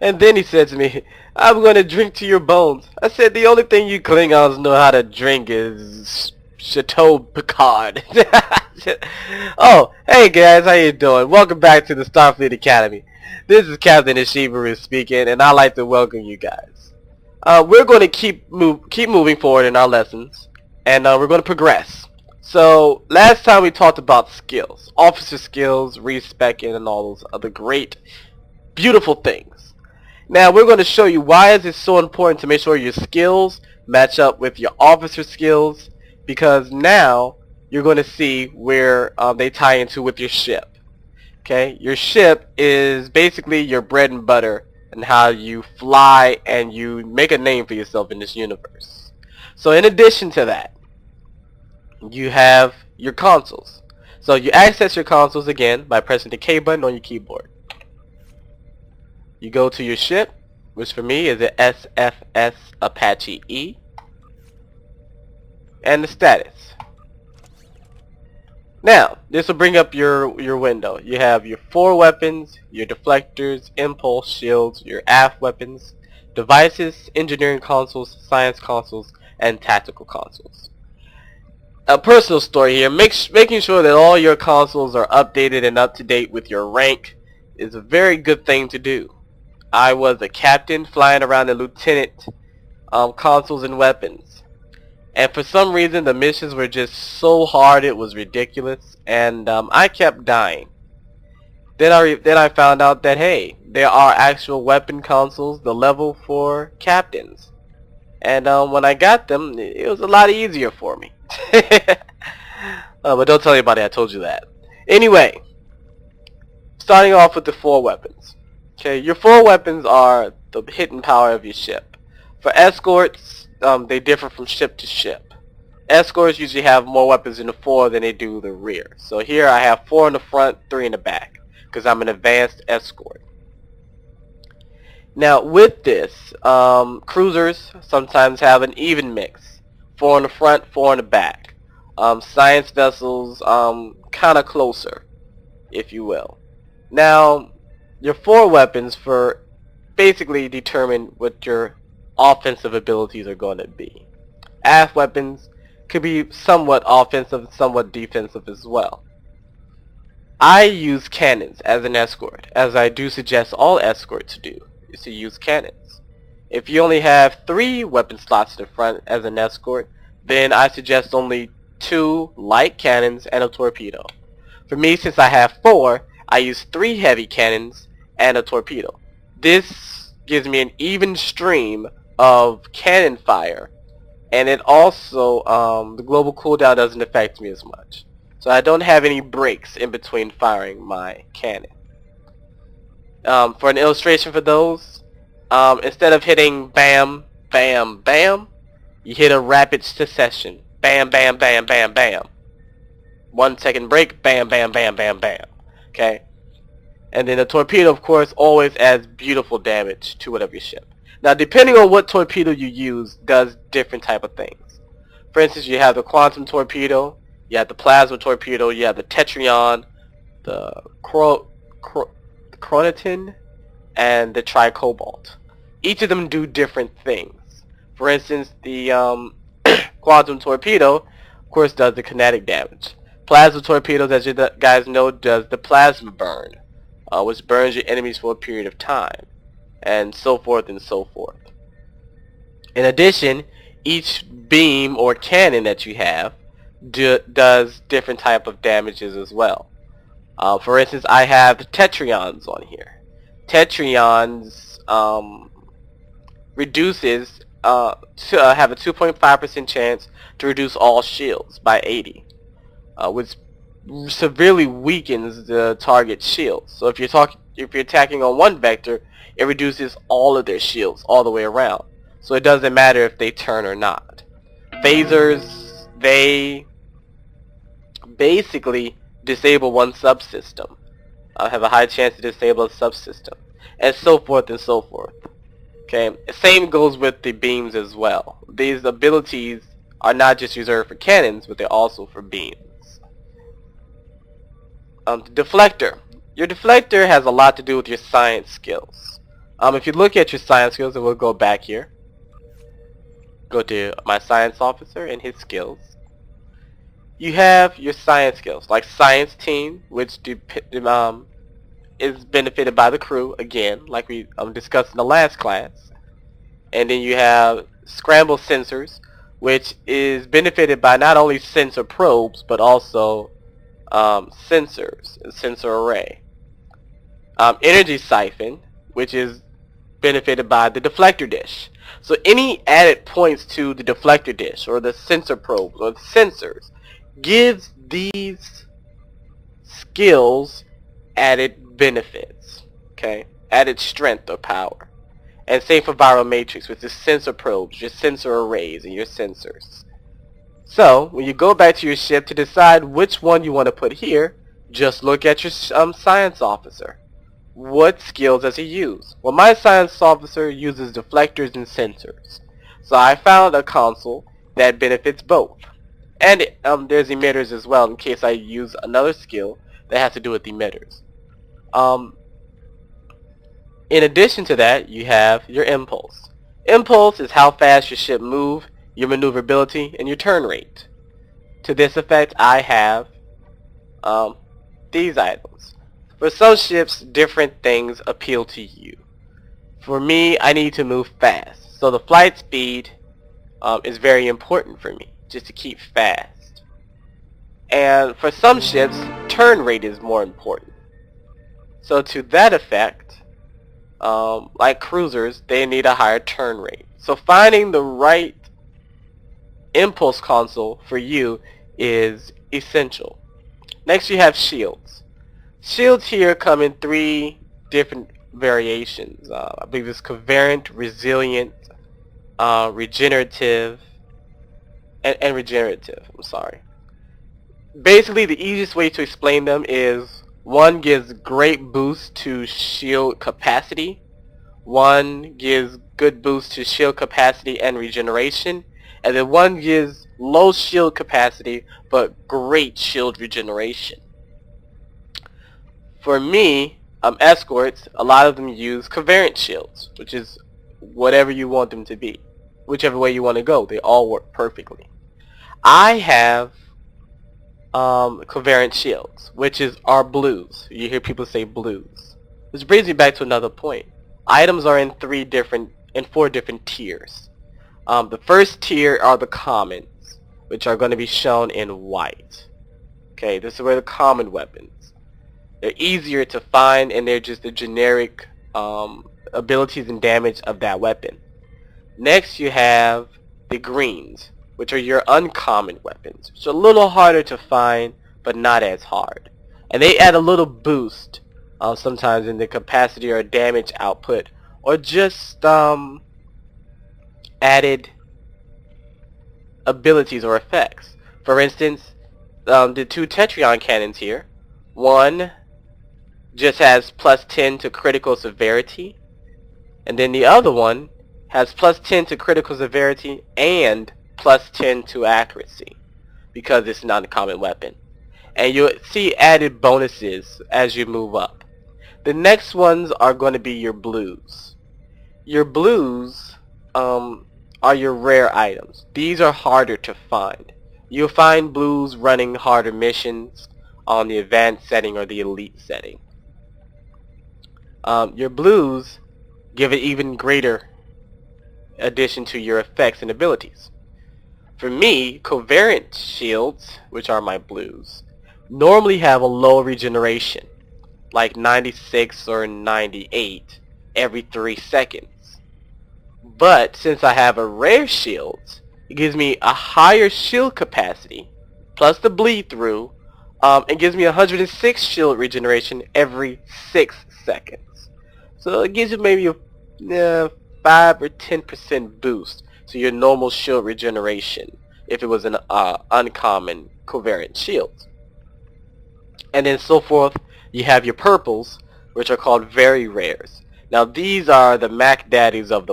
And then he said to me, I'm going to drink to your bones. I said, the only thing you Klingons know how to drink is Chateau Picard. Oh, hey guys, how you doing? Welcome back to the Starfleet Academy. This is Captain Ishibaru speaking, and I'd like to welcome you guys. We're going to keep moving forward in our lessons, and we're going to progress. So, last time we talked about skills. Officer skills, respecing, and all those other great, beautiful things. Now, we're going to show you why is it so important to make sure your skills match up with your officer skills, because now you're going to see where they tie into with your ship. Okay, your ship is basically your bread and butter and how you fly and you make a name for yourself in this universe. So in addition to that, you have your consoles. So you access your consoles again by pressing the K button on your keyboard. You go to your ship, which for me is the SFS Apache E, and the status. Now, this will bring up your window. You have your 4 weapons, your deflectors, impulse shields, your aft weapons, devices, engineering consoles, science consoles, and tactical consoles. A personal story here, making sure that all your consoles are updated and up to date with your rank is a very good thing to do. I was a captain flying around the lieutenant consoles and weapons. And for some reason the missions were just so hard it was ridiculous, and I kept dying. Then I found out that hey, there are actual weapon consoles the level for captains. And when I got them, it was a lot easier for me. But don't tell anybody I told you that. Anyway, starting off with the 4 weapons. Okay, your 4 weapons are the hidden power of your ship. For escorts, they differ from ship to ship. Escorts usually have more weapons in the fore than they do the rear. So here I have 4 in the front, 3 in the back, because I'm an advanced escort. Now with this, cruisers sometimes have an even mix. 4 in the front, 4 in the back. Science vessels, kind of closer, if you will. Now, your 4 weapons for basically determine what your offensive abilities are going to be. Aft weapons could be somewhat offensive, somewhat defensive as well. I use cannons as an escort, as I do suggest all escorts do, is to use cannons. If you only have 3 weapon slots in the front as an escort, then I suggest only 2 light cannons and a torpedo. For me, since I have 4, I use 3 heavy cannons and a torpedo. This gives me an even stream of cannon fire, and it also, the global cooldown doesn't affect me as much. So I don't have any breaks in between firing my cannon. For an illustration for those, instead of hitting bam, bam, bam, you hit a rapid succession. Bam, bam, bam, bam, bam. 1 second break, bam, bam, bam, bam, bam. Okay? And then the torpedo, of course, always adds beautiful damage to whatever you ship. Now, depending on what torpedo you use, does different type of things. For instance, you have the quantum torpedo, you have the plasma torpedo, you have the tetryon, the chronotin, and the tricobalt. Each of them do different things. For instance, the quantum torpedo, of course, does the kinetic damage. Plasma torpedoes, as you guys know, does the plasma burn, which burns your enemies for a period of time, and so forth and so forth. In addition, each beam or cannon that you have does different type of damages as well. For instance, I have the tetryons on here. Tetryons reduces have a 2.5% chance to reduce all shields by 80, which severely weakens the target shields. So if you're attacking on one vector, it reduces all of their shields all the way around. So it doesn't matter if they turn or not. Phasers, they basically disable one subsystem. Have a high chance to disable a subsystem, and so forth and so forth. Okay, same goes with the beams as well. These abilities are not just reserved for cannons, but they're also for beams. The deflector. Your deflector has a lot to do with your science skills. If you look at your science skills, and we'll go back here. Go to my science officer and his skills. You have your science skills, like science team, which is benefited by the crew, again, like we discussed in the last class. And then you have scramble sensors, which is benefited by not only sensor probes, but also sensors, sensor array. Energy siphon, which is benefited by the deflector dish. So any added points to the deflector dish or the sensor probes or the sensors gives these skills added benefits, okay, added strength or power. And same for viral matrix, which is sensor probes, your sensor arrays, and your sensors. So when you go back to your ship to decide which one you want to put here, just look at your science officer. What skills does he use? Well, my science officer uses deflectors and sensors. So I found a console that benefits both. And there's emitters as well in case I use another skill that has to do with emitters. In addition to that, you have your impulse. Impulse is how fast your ship moves, your maneuverability, and your turn rate. To this effect, I have these items. For some ships, different things appeal to you. For me, I need to move fast. So the flight speed is very important for me, just to keep fast. And for some ships, turn rate is more important. So to that effect, like cruisers, they need a higher turn rate. So finding the right impulse console for you is essential. Next you have shields. Shields here come in 3 different variations. I believe it's covariant, resilient, regenerative, and regenerative. I'm sorry. Basically, the easiest way to explain them is one gives great boost to shield capacity, one gives good boost to shield capacity and regeneration, and then one gives low shield capacity but great shield regeneration. For me, escorts, a lot of them use covariant shields, which is whatever you want them to be. Whichever way you want to go, they all work perfectly. I have covariant shields, which is our blues. You hear people say blues. This brings me back to another point. Items are in 4 different tiers. The first tier are the commons, which are going to be shown in white. Okay, this is where the common weapons. They're easier to find, and they're just the generic abilities and damage of that weapon. Next you have the greens, which are your uncommon weapons, which are a little harder to find, but not as hard. And they add a little boost sometimes in the capacity or damage output, or just added abilities or effects. For instance, the 2 Tetrion cannons here, one just has plus 10 to critical severity, and then the other one has plus 10 to critical severity and plus 10 to accuracy, because it's not a common weapon. And you'll see added bonuses as you move up. The next ones are going to be your blues. Your blues are your rare items. These are harder to find. You'll find blues running harder missions on the advanced setting or the elite setting. Your blues give an even greater addition to your effects and abilities. For me, covariant shields, which are my blues, normally have a low regeneration, like 96 or 98 every 3 seconds. But since I have a rare shield, it gives me a higher shield capacity, plus the bleed through, and gives me 106 shield regeneration every 6 seconds. So it gives you maybe a 5 or 10% boost to your normal shield regeneration if it was an uncommon covariant shield. And then so forth, you have your purples, which are called very rares. Now these are the Mac Daddies of the